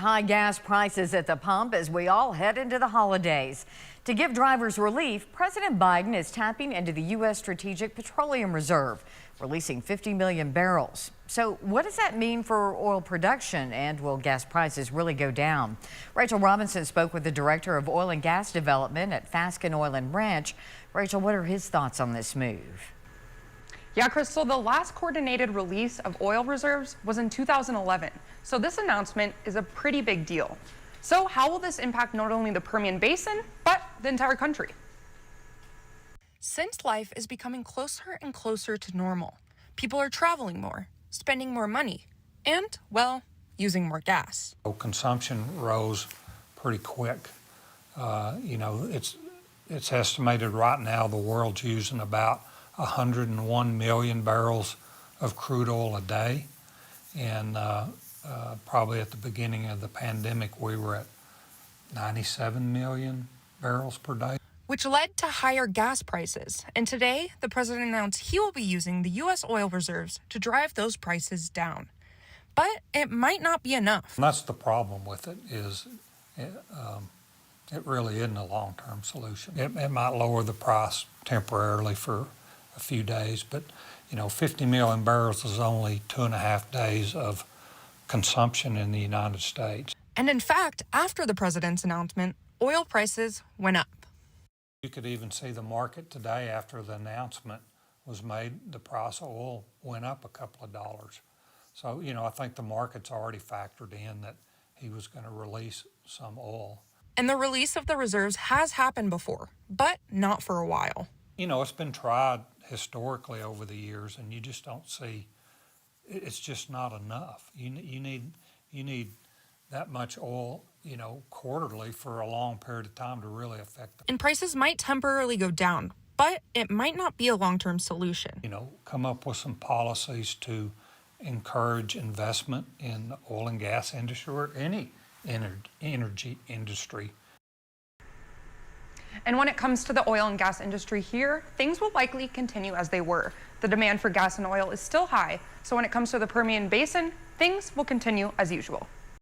high gas prices at the pump as we all head into the holidays. To give drivers relief, President Biden is tapping into the U.S. Strategic Petroleum Reserve, releasing 50 million barrels. So what does that mean for oil production, and will gas prices really go down? Rachel Robinson spoke with the Director of Oil and Gas Development at Fasken Oil and Ranch. Rachel, what are his thoughts on this move? Yeah, Crystal, the last coordinated release of oil reserves was in 2011. So this announcement is a pretty big deal. So how will this impact not only the Permian Basin, but the entire country? Since life is becoming closer and closer to normal, people are traveling more, spending more money, and, well, using more gas. Consumption rose pretty quick. It's estimated right now the world's using about 101 million barrels of crude oil a day. And probably at the beginning of the pandemic, we were at 97 million barrels per day. Which led to higher gas prices. And today, the president announced he will be using the U.S. oil reserves to drive those prices down. But it might not be enough. And that's the problem with it, is it really isn't a long-term solution. It might lower the price temporarily for a few days, but 50 million barrels is only 2.5 days of consumption in the United States. And in fact, after the president's announcement, oil prices went up. You could even see the market today after the announcement was made, the price of oil went up a couple of dollars. So, I think the market's already factored in that he was going to release some oil. And the release of the reserves has happened before, but not for a while. It's been tried historically over the years, and you just don't see, it's just not enough. You need that much oil, quarterly for a long period of time to really affect them. And prices might temporarily go down, but it might not be a long-term solution. Come up with some policies to encourage investment in the oil and gas industry or any energy industry. And when it comes to the oil and gas industry here, things will likely continue as they were. The demand for gas and oil is still high, so when it comes to the Permian Basin, things will continue as usual.